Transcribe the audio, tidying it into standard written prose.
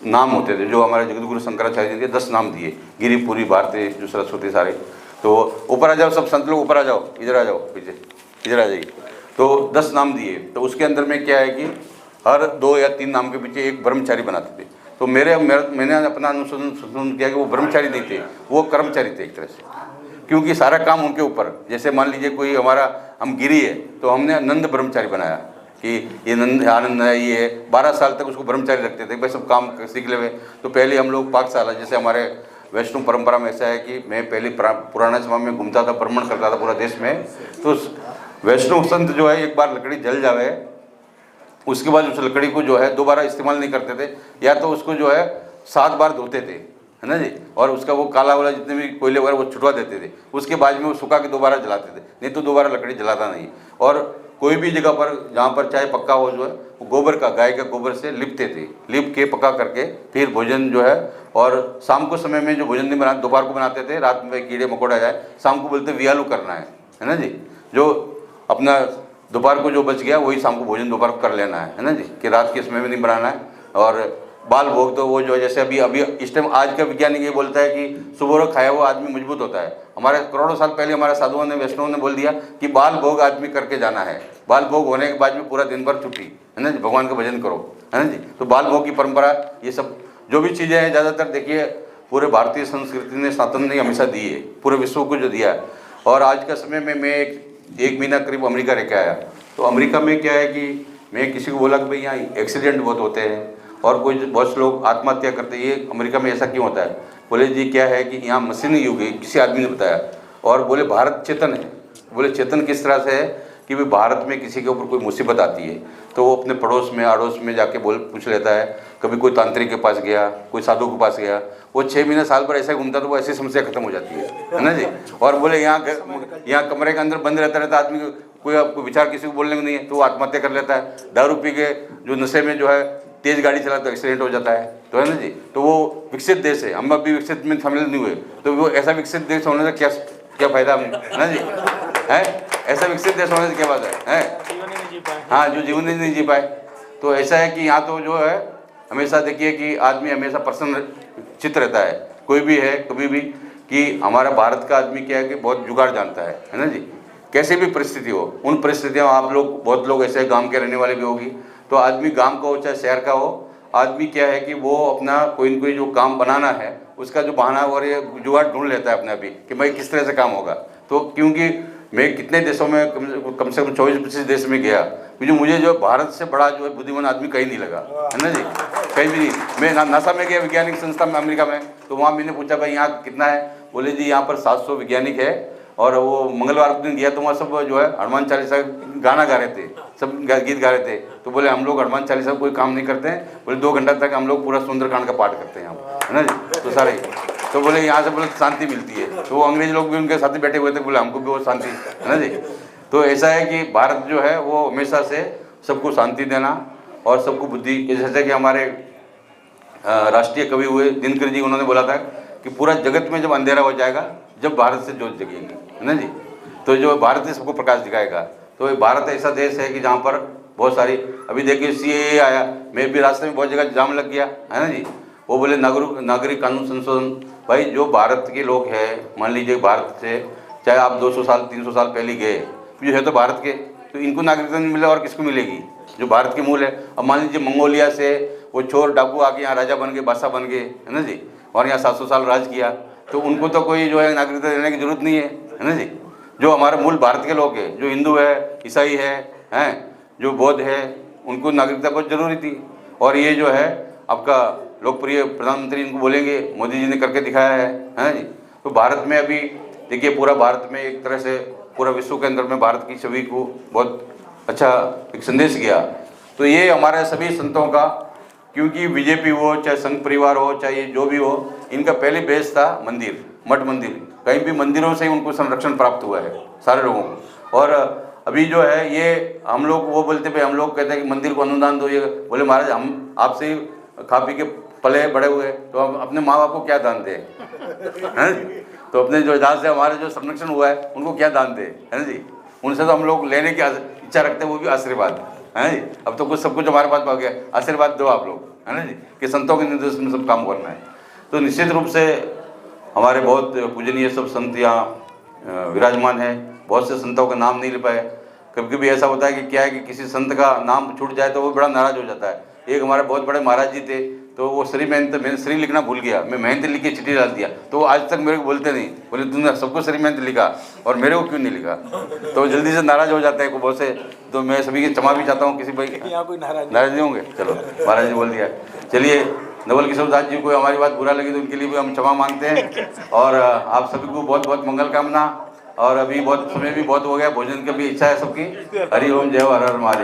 नाम होते थे, जो हमारे जगत गुरु शंकराचार्य जी के 10 नाम दिए, गिरी पूरी भारती जो सरस्वती सारे। तो ऊपर आ जाओ सब संत लोग, ऊपर आ जाओ, इधर आ जाओ, पीछे इधर आ जाइए। तो 10 नाम दिए। तो उसके अंदर में क्या है कि हर 2 या 3 नाम के पीछे एक ब्रह्मचारी बनाते थे। तो मैंने अपना अनुसंधान किया कि वो ब्रह्मचारी नहीं थे, वो कर्मचारी थे एक तरह से, क्योंकि सारा काम उनके ऊपर। जैसे मान लीजिए कोई हमारा हम गिरी है तो हमने नंद ब्रह्मचारी बनाया कि ये नंद आनंद है, ये 12 साल तक उसको ब्रह्मचारी रखते थे, भाई सब काम सीख ले। तो पहले हम लोग पाकशाला, जैसे हमारे वैष्णव परंपरा में ऐसा है कि मैं पहले पुराने समय में घूमता था, भ्रमण करता था पूरा देश में। तो वैष्णव संत जो है एक बार लकड़ी जल जावे उसके बाद उस लकड़ी को जो है दोबारा इस्तेमाल नहीं करते थे, या तो उसको जो है 7 बार धोते थे, है ना जी, और उसका वो काला वाला जितने भी कोयले वगैरह वो छुटवा देते थे। उसके बाद में वो सुखा के दोबारा जलाते थे, नहीं तो दोबारा लकड़ी जलाता नहीं। और कोई भी जगह पर जहाँ पर चाहे पक्का हो जो है वो गोबर का, गाय के गोबर से लिपते थे, लिप के पका करके फिर भोजन जो है। और शाम को समय में जो भोजन नहीं बनाते, दोपहर को बनाते थे, रात में कीड़े मकोड़ा जाए, शाम को बोलते वियालू करना है ना जी, जो अपना दोपहर को जो बच गया वही शाम को भोजन दोपहर को कर लेना है ना जी, कि रात के समय में नहीं बनाना है। और बाल भोग तो वो जो है जैसे अभी इस टाइम आज का वैज्ञानिक ये बोलता है कि सुबह खाया हुआ आदमी मजबूत होता है। हमारे करोड़ों साल पहले हमारे साधुओं ने, वैष्णवों ने बोल दिया कि बाल भोग आदमी करके जाना है, बाल भोग होने के बाद में पूरा दिन भर छुट्टी, है ना जी, भगवान का भजन करो, है ना जी। तो बाल भोग की परंपरा, ये सब जो भी चीज़ें हैं ज़्यादातर देखिए पूरे भारतीय संस्कृति ने, सनातन ने हमेशा दी है, पूरे विश्व को जो दिया है। और आज का समय में मैं एक महीना करीब अमेरिका रह के आया। तो अमेरिका में क्या है कि मैं किसी को बोला कि भाई यहाँ एक्सीडेंट बहुत होते हैं और कोई बहुत से लोग आत्महत्या करते हैं, ये अमेरिका में ऐसा क्यों होता है? बोले जी क्या है कि यहाँ मशीन युग है, किसी आदमी ने बताया। और बोले भारत चेतन है। बोले चेतन किस तरह से है कि भाई भारत में किसी के ऊपर कोई मुसीबत आती है तो वो अपने पड़ोस में अड़ोस में जाके पूछ लेता है। कभी कोई तांत्रिक के पास गया, कोई साधु के पास गया, वो 6 महीने साल भर ऐसे घूमता तो वो ऐसी समस्या खत्म हो जाती है ना जी। और बोले यहाँ कमरे के अंदर बंद रहता आदमी, कोई आपको विचार किसी को बोलने को नहीं है तो वो आत्महत्या कर लेता है। दारू पी के जो नशे में जो है तेज गाड़ी चला तो एक्सीडेंट हो जाता है, तो है ना जी। तो वो विकसित देश है, हम अभी विकसित में शामिल नहीं हुए, तो वो ऐसा विकसित देश होने से क्या फायदा हमें, है ना जी, है ऐसा विकसित देश होने से क्या बात है? हाँ, जो जीवन नहीं जी पाए। तो ऐसा है कि यहाँ तो जो है हमेशा देखिए कि आदमी हमेशा प्रसन्न चित्त रहता है, कोई भी है कभी भी, कि हमारा भारत का आदमी क्या है कि बहुत जुगाड़ जानता है ना जी। कैसे भी परिस्थिति हो, उन परिस्थितियों आप लोग, बहुत लोग ऐसे गांव के रहने वाले भी होगी, तो आदमी गांव का हो चाहे शहर का हो, आदमी क्या है कि वो अपना कोई न कोई जो काम बनाना है उसका जो बहाना और ये जुगाड़ ढूंढ लेता है अपने आप ही कि भाई किस तरह से काम होगा। तो क्योंकि मैं कितने देशों में कम से कम 24-25 देश में गया, मुझे जो भारत से बड़ा जो है बुद्धिमान आदमी कहीं नहीं लगा, है ना जी, कहीं भी नहीं। मैं नासा में गया, वैज्ञानिक संस्था में अमेरिका में, तो वहाँ मैंने पूछा भाई यहाँ कितना है? बोले जी यहाँ पर 700 वैज्ञानिक है। और वो मंगलवार को दिन गया तो वहाँ सब जो है हनुमान चालीसा गाना गा रहे थे, सब गीत गा रहे थे। तो बोले हम लोग हनुमान चालीसा कोई काम नहीं करते हैं, बोले 2 घंटा तक हम लोग पूरा सुंदरकांड का पाठ करते हैं यहाँ, है ना जी। तो सारे तो बोले यहाँ से बोले शांति मिलती है। तो वो अंग्रेज लोग भी उनके साथ बैठे हुए थे, बोले हमको भी वो शांति, है ना जी। तो ऐसा है कि भारत जो है वो हमेशा से सबको शांति देना और सबको बुद्धि, जैसे कि हमारे राष्ट्रीय कवि हुए दिनकर जी, उन्होंने बोला था कि पूरा जगत में जब अंधेरा हो जाएगा जब भारत से ज्योत जगेगी, है ना जी। तो जो भारत से सबको प्रकाश दिखाएगा। तो भारत ऐसा देश है कि जहाँ पर बहुत सारी, अभी देखिए CAA आया, मैं भी रास्ते में बहुत जगह जाम लग गया, है ना जी। वो बोले नागरिक कानून संशोधन। भाई जो भारत के लोग हैं, मान लीजिए भारत से चाहे आप 200 साल 300 साल पहले गए, जो है तो भारत के, तो इनको नागरिकता नहीं मिले और किसको मिलेगी? जो भारत के मूल है। अब मान लीजिए मंगोलिया से वो चोर डाकू आके यहाँ राजा बन गए, बादशाह बन गए, है ना जी, और यहाँ 700 साल राज किया, तो उनको तो कोई जो है नागरिकता देने की जरूरत नहीं है ना जी। जो हमारे मूल भारत के लोग हैं, जो हिंदू है, ईसाई है, जो बौद्ध है, उनको नागरिकता बहुत जरूरी थी। और ये जो है आपका लोकप्रिय प्रधानमंत्री इनको बोलेंगे, मोदी जी ने करके दिखाया है ना जी। तो भारत में अभी देखिए पूरा भारत में एक तरह से पूरा विश्व के अंदर में भारत की छवि को बहुत अच्छा एक संदेश गया। तो ये हमारे सभी संतों का, क्योंकि बीजेपी हो चाहे संघ परिवार हो चाहे जो भी हो, इनका पहले बेस था मंदिर, मठ मंदिर, कहीं भी मंदिरों से ही उनको संरक्षण प्राप्त हुआ है सारे लोगों को। और अभी जो है ये हम लोग वो बोलते भाई, हम लोग कहते हैं कि मंदिर को अनुदान दो, ये बोले महाराज हम आपसे ही खा पी के पले बड़े हुए, तो हम अपने माँ बाप को क्या दान दें, हैं? तो अपने जो जहाँ से हमारे जो संरक्षण हुआ है उनको क्या दान दें, है ना जी। उनसे तो हम लोग लेने की इच्छा रखते हैं, वो भी आशीर्वाद, है जी। अब तो कुछ सब कुछ हमारे पास आ गया, आशीर्वाद दो आप लोग। है ना जी, कि संतों के निर्देशन में सब काम करना है। तो निश्चित रूप से हमारे बहुत पूजनीय सब संत यहाँ विराजमान हैं। बहुत से संतों का नाम नहीं ले पाए। कभी कभी ऐसा होता है कि क्या है कि किसी संत का नाम छूट जाए तो वो बड़ा नाराज हो जाता है। एक हमारे बहुत बड़े महाराज जी थे, तो वो श्री महंत, मैंने श्री लिखना भूल गया, मैं महंत लिख के चिट्ठी डाल दिया, तो वो आज तक मेरे को बोलते नहीं, बोले तुमने सबको श्री महंत लिखा और मेरे को क्यों नहीं लिखा। तो जल्दी से नाराज हो जाते हैं बहुत से। तो मैं सभी की क्षमा भी चाहता हूँ, किसी भाई कोई नाराज नहीं होंगे। चलो, महाराज जी बोल दिया। चलिए, नवल किशोर दास जी को हमारी बात बुरा लगी तो उनके लिए भी हम क्षमा मांगते हैं। और आप सभी को बहुत बहुत मंगल कामना। और अभी बहुत समय भी बहुत हो गया, भोजन की भी इच्छा है सबकी। हरि ओम, जय हर हर महादेव।